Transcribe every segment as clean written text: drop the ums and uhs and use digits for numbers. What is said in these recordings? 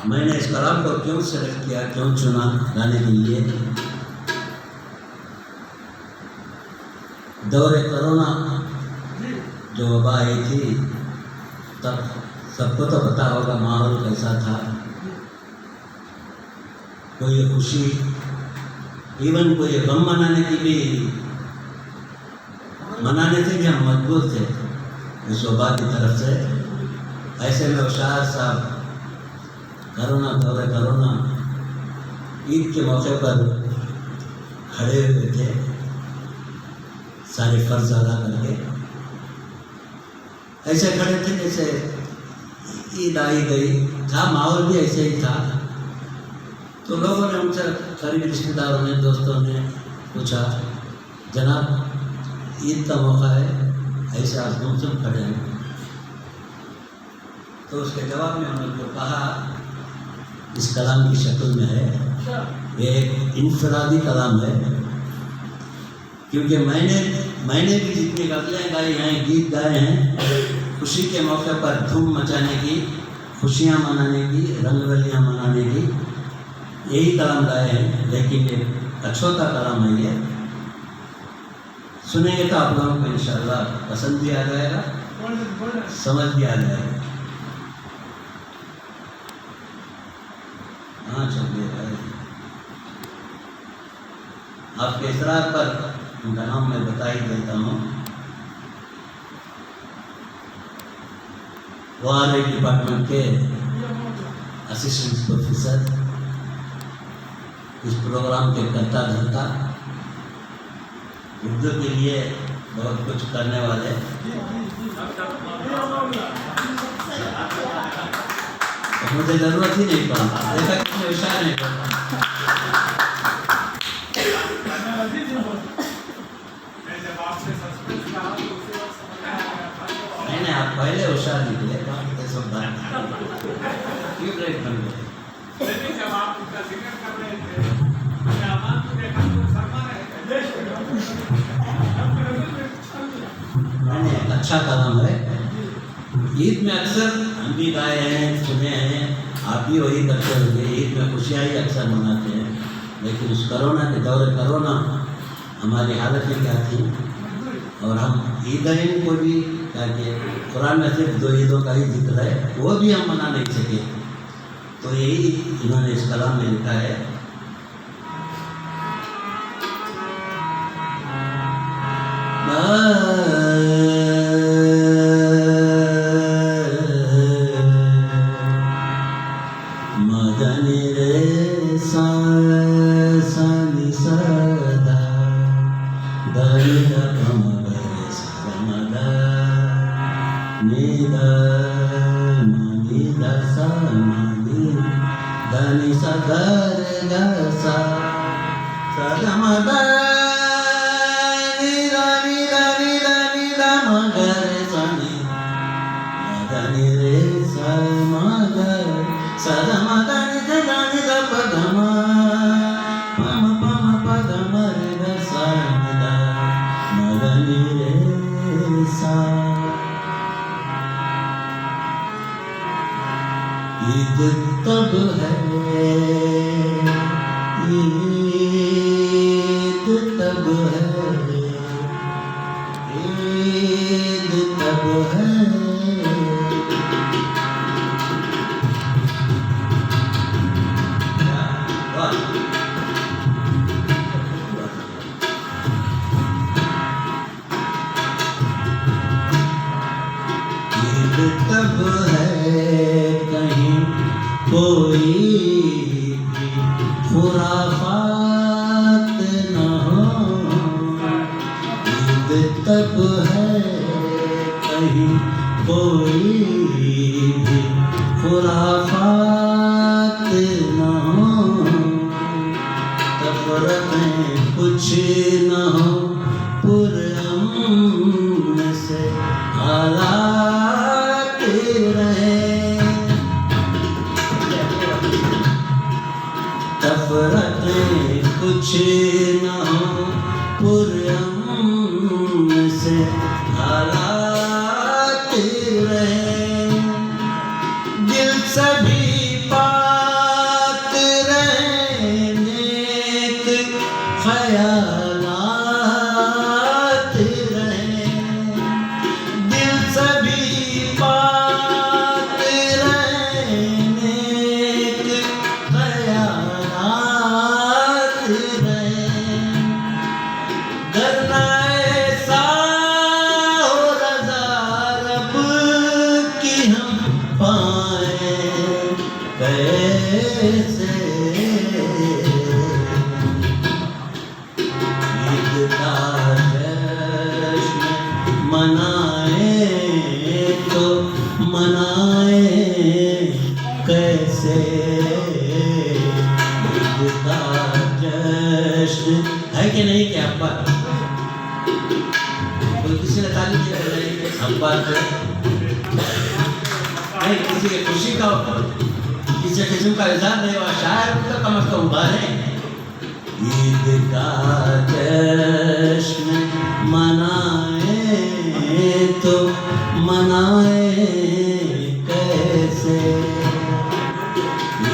मैंने इस कलाम को क्यों सेलेक्ट किया, क्यों चुना गाने के लिए? दौरे कोरोना जो वबा आई थी, तब सबको तो पता होगा माहौल कैसा था। कोई खुशी, इवन कोई गम मनाने की भी, मनाने से भी हम मजबूर थे इस वबा की तरफ से। ऐसे में शाह साहब दौरे कोरोना ईद के मौके पर खड़े हुए थे, सारे फर्ज अदा करके। ऐसे खड़े थे जैसे ईद आई गई था, माहौल भी ऐसे ही था। तो लोगों ने उनसे, करीबी रिश्तेदारों ने, दोस्तों ने पूछा, जनाब ईद का मौका है, ऐसे आज गुमसुम खड़े हैं। तो उसके जवाब में उन्होंने जो कहा इस कलाम की शक्ल में है, ये एक इनफरादी कलाम है। क्योंकि मैंने भी जितनी गज़लें गाई हैं, गीत गाए हैं, खुशी के मौके पर धूम मचाने की, खुशियाँ मनाने की, रंगरलियाँ मनाने की, यही कलाम गाए हैं। लेकिन ये अछूता कलाम है। ये सुनेंगे तो आप लोगों को इंशाअल्लाह पसंद भी आ जाएगा, समझ भी आ जाएगा। हाँ चलिए भाई, आपके इसरार पर उनका नाम मैं बता ही देता हूँ। वारे डिपार्टमेंट के असिस्टेंट प्रोफेसर, इस प्रोग्राम के करता धरता, उर्दू के लिए बहुत कुछ करने वाले। मुझे जरूरत ही नहीं पड़ा, देखा कितने होशियार नहीं पड़ा। नहीं, आप पहले होशियार निकले, सब बात क्यों ब्रेक बन गए? नहीं, अच्छा कलाम है। ईद में अक्सर हम भी गाए हैं, सुने हैं, आप भी वही करते होंगे। ईद में खुशियाँ ही अक्सर मनाते हैं। लेकिन उस कोरोना के दौरे कोरोना हमारी हालतें क्या थी, और हम ईदैन को भी क्या किए, कुरान में सिर्फ 2 ईदों का ही जिक्र है, वो भी हम मना नहीं सके। तो यही इन्होंने इस कलाम में लिखा है। मदनी रे सा नी सदा दरिया कमरे सरमदा निदा निदा सा नी दनी सदर गसा सरमदा निदा निदा निदा निदा मगर सनी मदनी रे सा मगर सदा पदमा पम पम पदम रे सादा मदनी रे सा। ईद तब है, ईद तब है, ईद तब है। तब है कहीं कोई भी खुराफात न हो। ईद तब है कहीं कोई भी खुराफात न हो। तफरत में कुछ न हो, पुरअमन से हालात रहे। तफरत में कुछ न हो, पुरअमन से हालात रहे। दिल सभी पा कैसे ईद का जश्न मनाए तो मनाए कैसे ईद का जश्न है कि नहीं क्या अब्बा कोई किसी ने ताली की अब्बा नहीं किसी की खुशी का किसी किस्म का इजहार नहीं हुआ शायर तो कम अज कम उभारे ईद का जश्न मनाए तो मनाए कैसे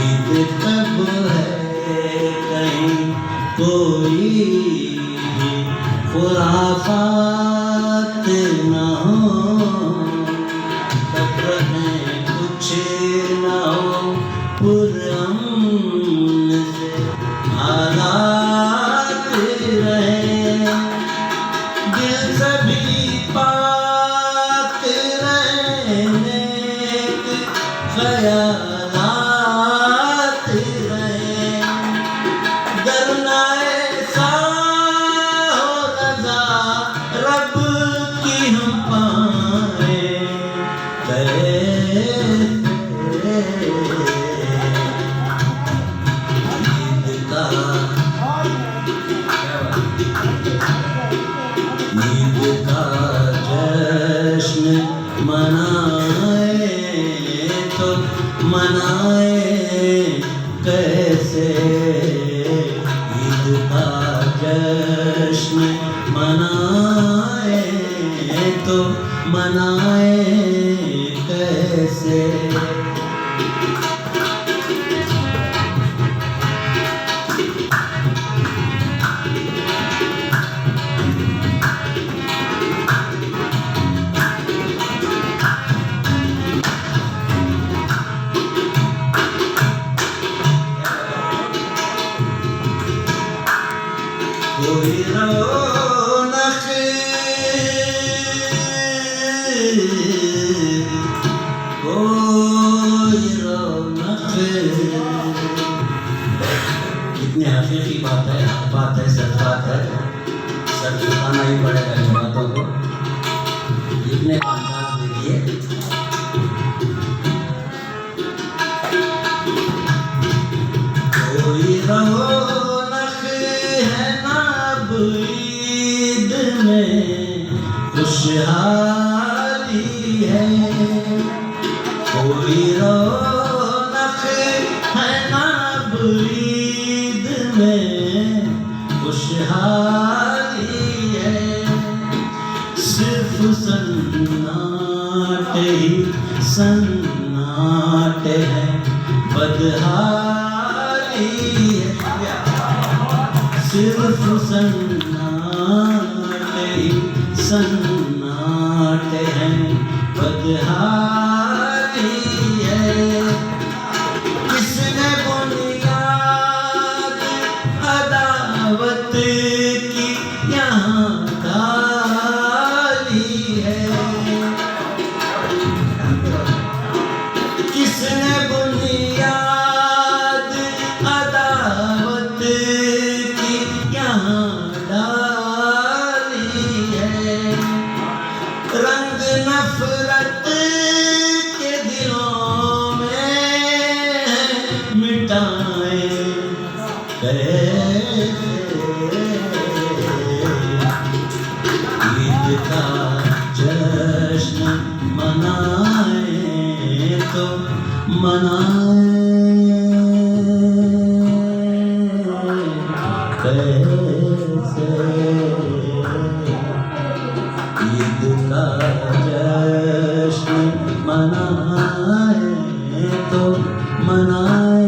ईद कब है कहीं कोई खुराफात न हो तब रहे कुछ न हो पुरअमन से हालात रहे दिल सभी पाक रहे नेक ख्यालात रहे डरना ऐसा हो रज़ा रब की हम पाए ईद का जश्न मनाए तो मनाए कैसे ईद का जश्न मनाए तो मनाए कैसे कोई रौनक कोई रौनक कितनी हकीकी बात है सच बात है सच बताना ही पड़ेगा इन बातों को इतने अंदाज देखिए कोई रौनक है ना ईद में खुशहाली है कोई रौनक है ना ईद में खुशहाली है सिर्फ सन्नाटे ही सन्नाटे है बदहाली है सिर्फ सन्नाटे ही सन्नाटे हैं बदहाली है किसने बुनियाद अदावत की यहाँ डाली है किसने बुनियाद अदावत की यहाँ डाली है रंग नफरत के दिलों में मिटाए ईद का जश्न मनाए तो मनाए कैसे ईद का जश्न मनाए तो मनाए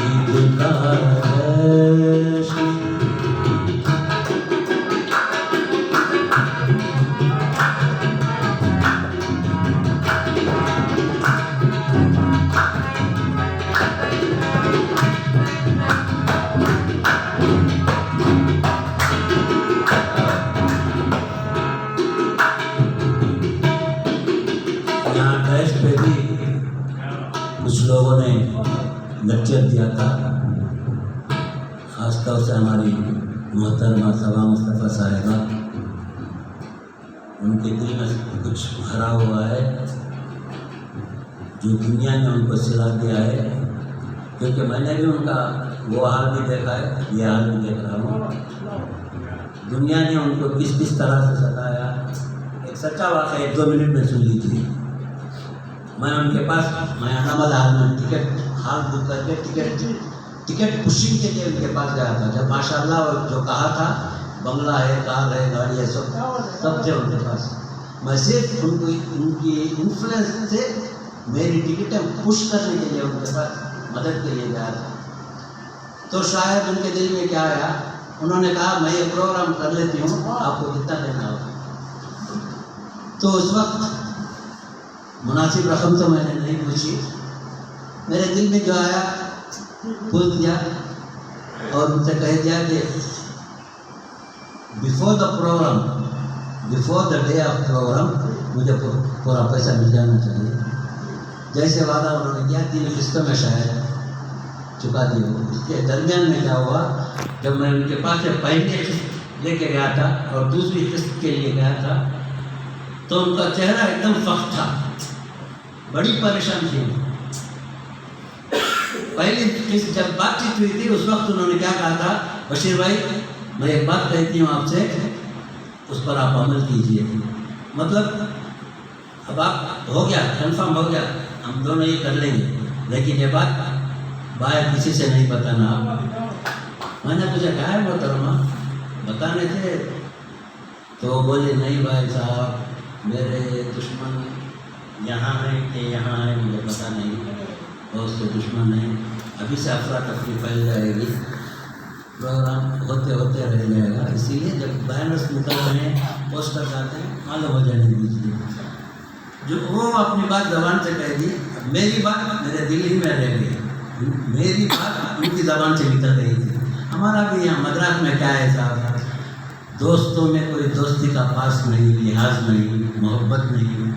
ईद का जश्न लेक्चर दिया था। खासतौर से हमारी मोहतरमा सबा मुस्तफ़ा साहिबा, उनके दिल में कुछ भरा हुआ है जो दुनिया ने उनको सिला दिया है, क्योंकि मैंने भी उनका वो हाल भी देखा है, ये हाल भी देख रहा हूँ। दुनिया ने उनको किस किस तरह से सताया। एक सच्चा वाक़या 1-2 मिनट में सुन लीजिए। मैं उनके पास, मैं अनामल हाल में टिकट हाल बुक करके टिकट पुशिंग के लिए उनके पास गया था। जब माशाल्लाह जो कहा था, बंगला है, कार है, गाड़ी है, सब थे उनके पास। मैं सिर्फ उनकी इन्फ्लुएंस से मेरी टिकटें पुश करने के लिए उनके पास मदद के लिए गया था। तो शायद उनके दिल में क्या आया, उन्होंने कहा मैं ये प्रोग्राम कर लेती हूँ, आपको कितना देना होगा। तो उस वक्त मुनासिब रकम तो मैंने नहीं पूछी, मेरे दिल में जो आया बोल दिया और उनसे कह दिया कि before the program, before the day of program मुझे पूरा पैसा मिल जाना चाहिए। जैसे वादा उन्होंने किया 3 किस्तों में शायद चुका दिए। इसके दरमियान में क्या हुआ, जब मैं उनके पास से पहले किस्त लेके गया था और दूसरी किस्त के लिए गया था, तो उनका चेहरा एकदम सख्त था, बड़ी परेशान थी। पहली किस्त जब बातचीत हुई थी उस वक्त उन्होंने क्या कहा था, बशीर भाई मैं एक बात कहती हूँ आपसे, उस पर आप अमल कीजिए। मतलब अब आप हो गया, कंफर्म हो गया, हम दोनों ये कर लेंगे, लेकिन ये बात बाहर किसी से नहीं बताना आप। मैंने पूछा क्या है मोहतरमा, बताने थे? तो वो बोले नहीं भाई साहब, मेरे दुश्मन यहाँ हैं कि यहाँ हैं मुझे पता नहीं, बहुत से दुश्मन हैं, अभी से अफरा तफरी फैल जाएगी, प्रोग्राम होते होते रह जाएगा, इसीलिए जब बैनर्स निकल रहे हैं, पोस्टर जाते हैं, मालूम हो जाने दीजिए। जो वो अपनी बात ज़बान से कह दी, मेरी बात मेरे दिल ही में रह गई, मेरी बात उनकी ज़बान से निकल रही थी। हमारा भी यहाँ मद्रास में क्या है साहब, दोस्तों में कोई दोस्ती का पास नहीं, लिहाज नहीं, मोहब्बत नहीं।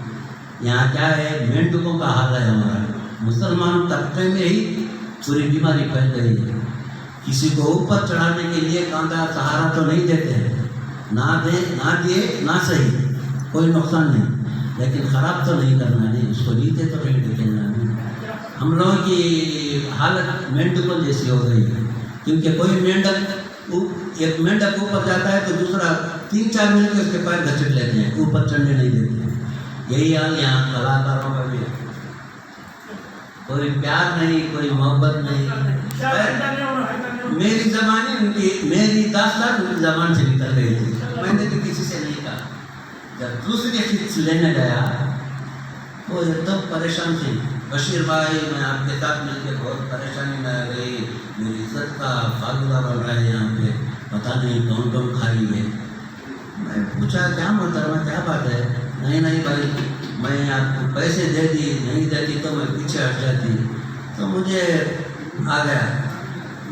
यहाँ क्या है, मेंढकों का हाल है हमारा। मुसलमान तबके में ही पूरी बीमारी फैल गई है। किसी को ऊपर चढ़ाने के लिए कांधा सहारा तो नहीं देते हैं, ना दिए ना सही, कोई नुकसान नहीं, लेकिन ख़राब तो नहीं करना, नहीं उसको नीचे तो नहीं ढकेलना नहीं। हम लोगों की हालत मेंढकों जैसी हो गई है, क्योंकि कोई एक मेंढक ऊपर जाता है तो दूसरा 3-4 मिनट के उसके पैर घसीट लेते हैं, ऊपर चढ़ने नहीं देते। यही हाल यहाँ कलाकारों का भी है, कोई प्यार नहीं, कोई मोहब्बत नहीं। मेरी ज़बानी उनकी, मेरी दास्तान उनकी ज़बान से निकल गई थी, मैंने भी किसी से नहीं कहा। जब दूसरी किस्त लेने गया वो एकदम परेशान थी, बशीर भाई मैं आपके साथ मिलकर बहुत परेशानी में आ गई, मेरी इज्जत का फालूदा बन रहा है यहाँ पे, पता नहीं कौन कौन खाई है। मैं पूछा क्या मोहतरमा क्या बात है? नहीं भाई, मैं आपको पैसे दे दी, नहीं देती तो मैं पीछे हट जाती, तो मुझे आ गया।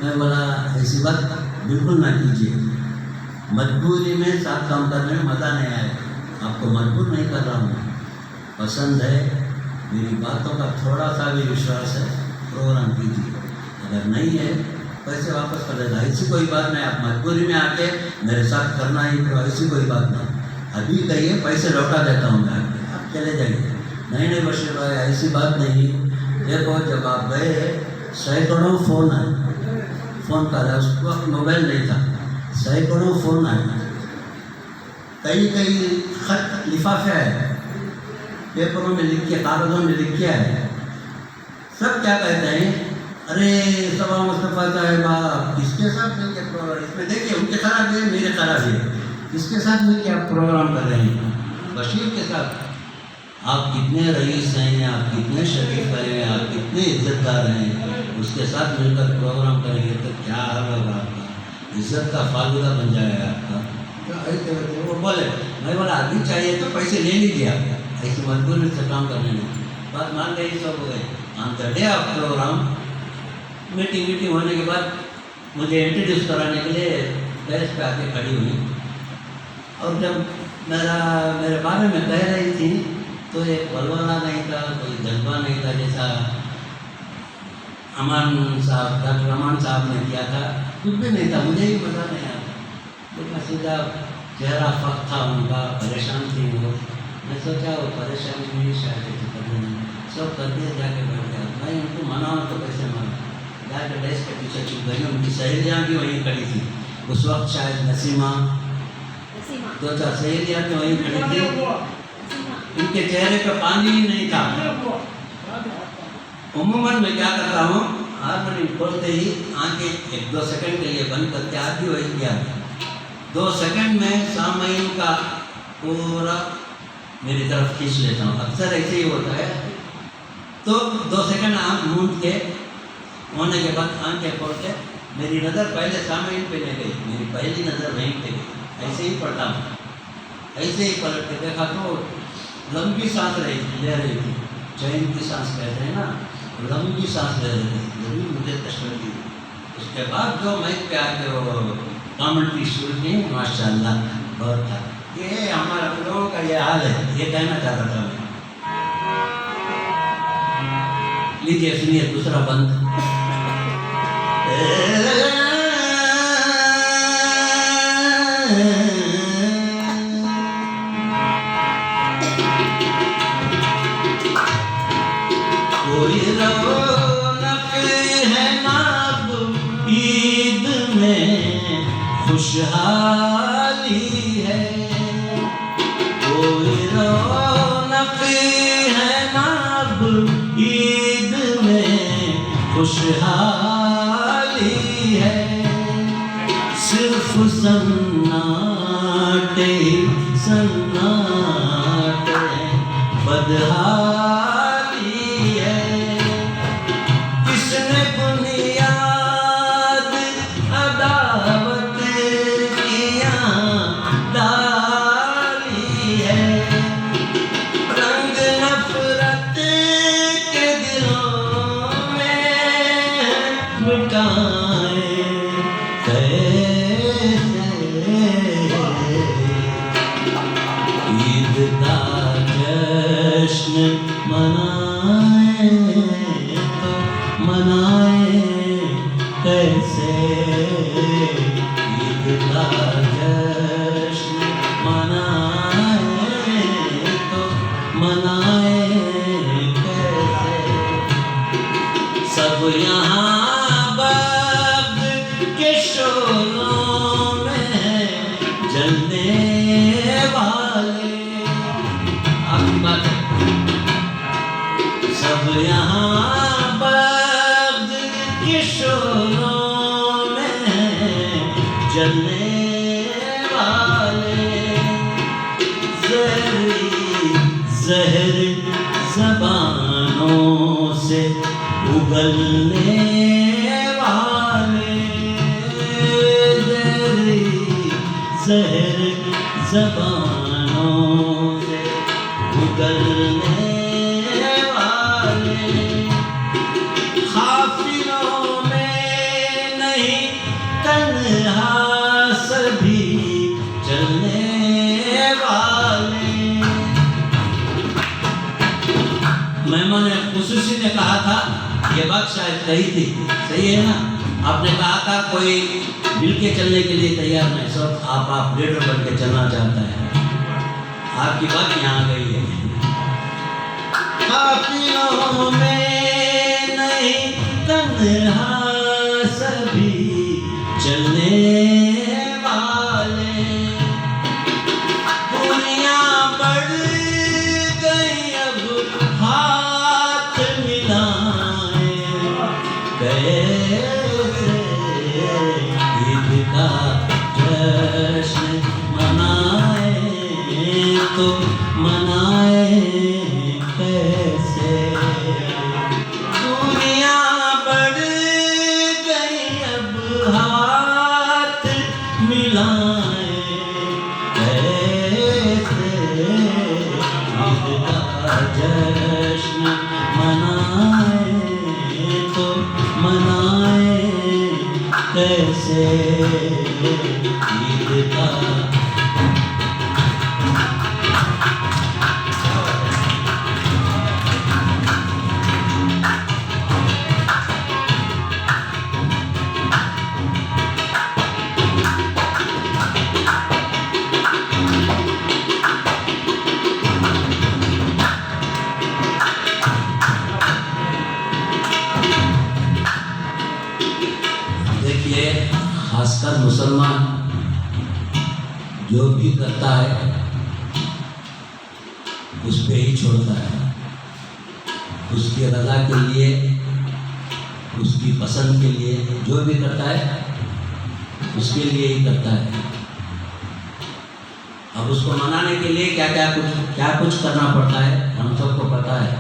मैं बोला ऐसी बात बिल्कुल ना कीजिए, मजबूरी में साथ काम करने में मज़ा नहीं आएगा, आपको मजबूर नहीं कर रहा हूँ, पसंद है, मेरी बातों का थोड़ा सा भी विश्वास है, प्रोग्राम कीजिए, अगर नहीं है पैसे वापस कर देना, ऐसी कोई बात नहीं, आप मजबूरी में आके मेरे साथ करना ही तो ऐसी कोई बात नहीं, अभी कहिए पैसे लौटा देता हूँ मैं, आप चले जाइए। नहीं बशीर भाई ऐसी बात नहीं, देखो जब आप गए सैकड़ों फ़ोन आए, फ़ोन कर रहे, उस वक्त मोबाइल नहीं था, सैकड़ों फ़ोन आए, कई खत लिफाफे आए, पेपरों में लिख के, कागज़ों में लिख के आए, सब क्या कहते हैं, अरे सबा मुस्तफ़ा साहिबा किसके साथ मिलकर प्रोग्राम, इसमें देखिए उनके खराब है मेरे खराब है, किसके साथ मिलकर आप प्रोग्राम कर रहे हैं? बशीर के साथ। आप कितने रईस हैं, आप कितने शरीफ हैं, आप कितने इज्जतदार हैं, उसके साथ मिलकर प्रोग्राम करेंगे तो क्या हाल होगा आपका, इज्जत का फालूदा बन जाएगा आपका। तो वो बोले, मैं बोला अभी चाहिए तो पैसे ले लीजिए आप, ऐसी मजबूरी से काम करने में बात मान गई, सब हो गए। On the day of program meeting होने के बाद मुझे इंट्रोड्यूस कराने के लिए गैस पे आके खड़ी हुई, और जब मेरे बारे में कह रही थी तो एक वलवला नहीं था, कोई जज्बा नहीं था, जैसा अमान साहब, डॉक्टर अमान साहब ने किया था, कुछ भी नहीं था, मुझे ही मज़ा नहीं आया। लेकिन सीधा चेहरा फक था उनका, परेशान थी वो। मैं सोचा वो परेशानी नहीं शायद कर देना, सब कर दिया, जाके बैठ गया। मैं उनको मनाऊँ तो कैसे मना, जाके डेस्क के पीछे छुप गई। उनकी सहेलियाँ भी वहीं खड़ी थी उस वक्त, शायद नसीमा, दो चार सहेलियाँ भी वहीं खड़ी थी। इनके चेहरे पर पानी ही नहीं था। उम्मन मैं क्या करता हूँ, हारमोनियम खोलते ही आंखें 1-2 सेकंड के लिए बंद करके आती वही किया, 2 सेकंड में सामयिन का पूरा मेरी तरफ खींच लेता हूँ। अक्सर ऐसे ही होता है। तो 2 सेकंड आँख मूंद के होने के बाद आंखें खोल के मेरी नज़र पहले सामयिन पे ले गई, मेरी पहली नज़र वहीं पे गई। ऐसे ही पढ़ता हूँ, ऐसे ही पलट के देखा तो लंबी सांस ले रही थी, चैन की सांस कहते हैं ना, लंबी सांस ले रही थी, ये भी मुझे तस्वीर दी। उसके बाद जो माइक पे आके वो कमेंट्री शुरू की, माशाल्लाह बहुत था। ये हमारा लोगों का ये हाल है, ये कहना चाहता था मैं। लीजिए सुनिए दूसरा बंद। कोई रौनक है ना ईद में, खुशहाली है। कोई रौनक है ना ईद में, खुशहाली है। सिर्फ सन्नाटे सन्नाटे बदहाली है। किसने बुनियाद अदावत किया डाली है। रंग नफरत के दिलों में मिटाए कैसे। ईद का जश्न मनाए तो मनाए कैसे। ईद का जश्न मनाए तो मनाए कैसे। सब यहाँ बग के शोलों में जलने वाले, आपकी बात है। सब यहाँ बग के शोलों में जलने वाले। जहर ज़बानों से उगलने वाले। जहर ज़बानों से उगलने वाले। काफिलों में नहीं तन्हा सभी चलने वाले। मेहमान खुसूसी ने कहा था, ये बात शायद सही थी, सही है ना। आपने कहा था कोई मिल के चलने के लिए तैयार नहीं, सब आप लीडर बन के चलना चाहता है। आपकी बात यहाँ गई है। काफिलों में नहीं तन्हा सभी चलने वाले। दुनिया बढ़ गई अब हाथ मिलाए कैसे। ईद का जश्न मनाए तो मनाए कैसे। दुनिया बढ़ गई अब हाथ मिलाए कैसे। ईद का जश्न मनाए तो मनाए कैसे। ईद का भी करता है उस पे ही छोड़ता है, उसकी रजा के लिए, उसकी पसंद के लिए जो भी करता है उसके लिए ही करता है। अब उसको मनाने के लिए क्या कुछ करना पड़ता है हम सबको पता है,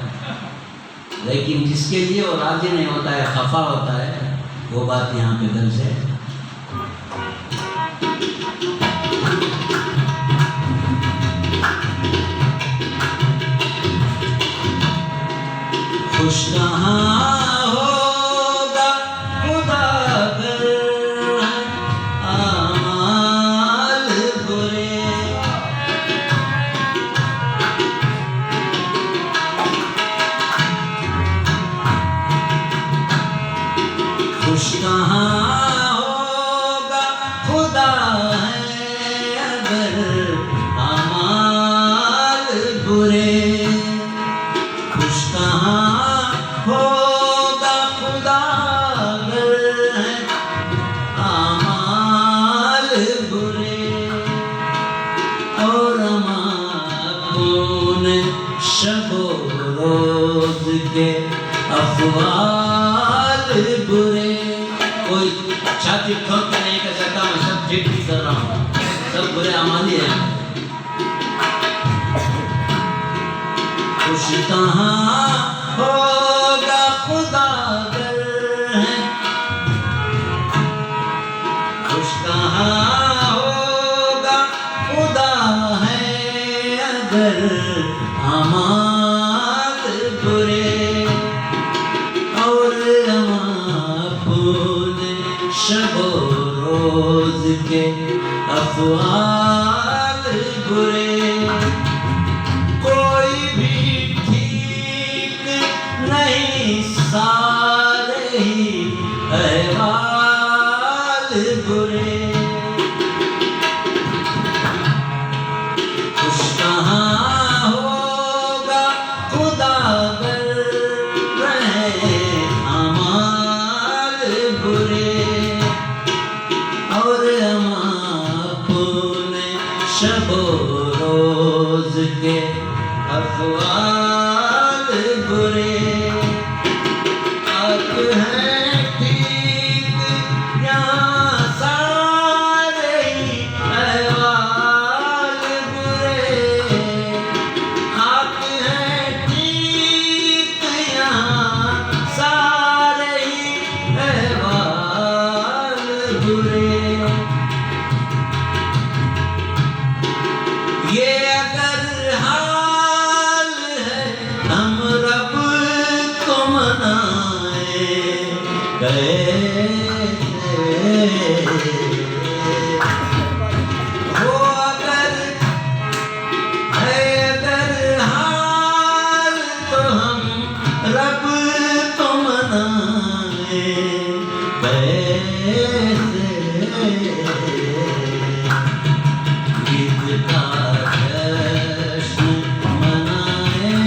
लेकिन जिसके लिए वो राजी नहीं होता है, खफा होता है, वो बात यहाँ पे दिल से खुश कहाँ होगा खुदा अगर आमाल बुरे, खुश कहाँ होगा खुदा है अगर आमाल बुरे, खुश कहाँ होगा खुदा अगर है आमाल बुरे, और अपने शबो रोज के अफवाल बुरे। कोई छाती ठोक के नहीं कह सकता मैं सब ठीक कर रहा हूँ, सब बुरे अमाली हैं। खुश कहाँ होगा खुदा अगर है, खुश कहाँ होगा खुदा है अगर अमाल बुरे, और अपने शबो रोज के अफवाल बुरे। कोई भी ठीक नहीं सारे ही अहवाल बुरे। खुश कहाँ होगा खुदा अगर रहे अमाल बुरे, और हम अपने शबो रोज के अफवाल बुरे। अब है ठीक यहाँ सारे ही अहवाल बुरे, आप है ठीक यहाँ सारे ही अहवाल बुरे। ये अगर हाल है हम रब को मनाए कैसे, वो अगर है अगर हाल तो हम रब को मनाए कैसे। ईद का जश्न मनाए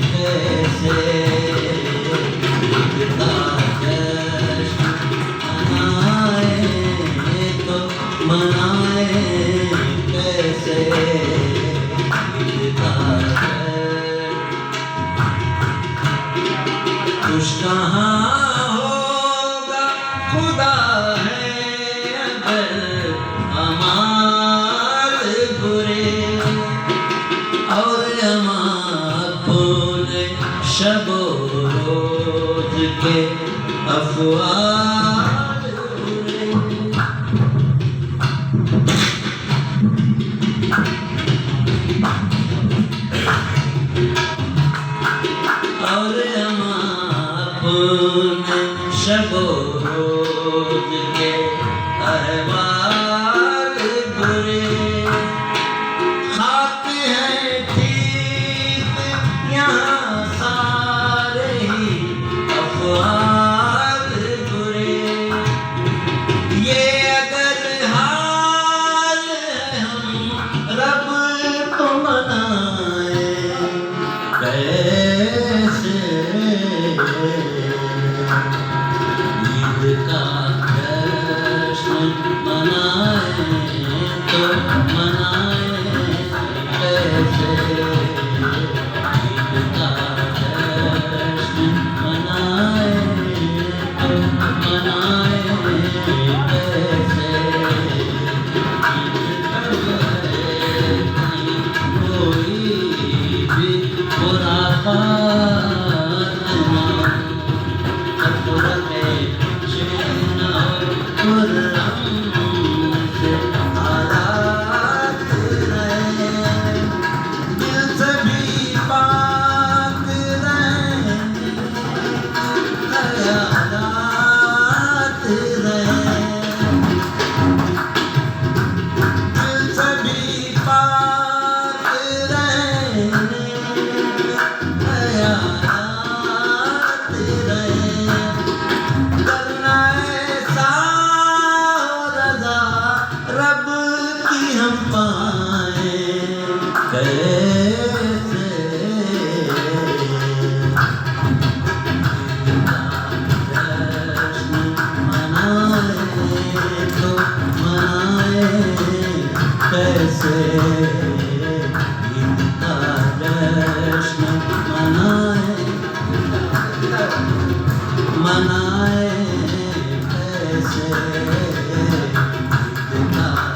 कैसे, ईद का जश्न मनाए कैसे, ईद का खुश कहाँ होगा खुदा है अगर अमाल बुरे, और हम अपने शबो रोज के अफवाल बुरे। और हम अपने शबो रोज के अहवाल बुरे। खाक है ठीक यहाँ सारे ही अफवाल बुरे। ये अगर हाल है हम रब को मनाए कैसे, ईद का मनाए तो मनाए कैसे, ईद का जश्न मनाए तो मनाए कैसे, ईद कोई भी बुरा हम पाए कैसे, जश्न मनाए तो मनाए कैसे, ईद का जश्न मनाए मनाए कैसे,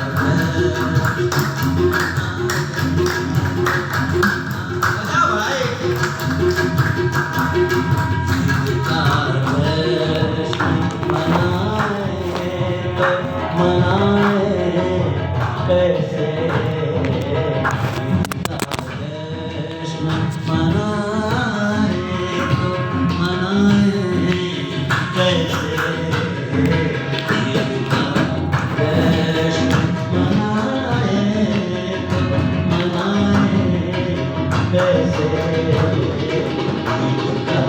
कैसे जश्न मनाए तो मनाए कैसे, ईद का जश्न मनाए तो मनाए कैसे, ईद का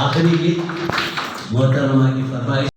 आखिरी गीत मोहतरमा की फरमाइश।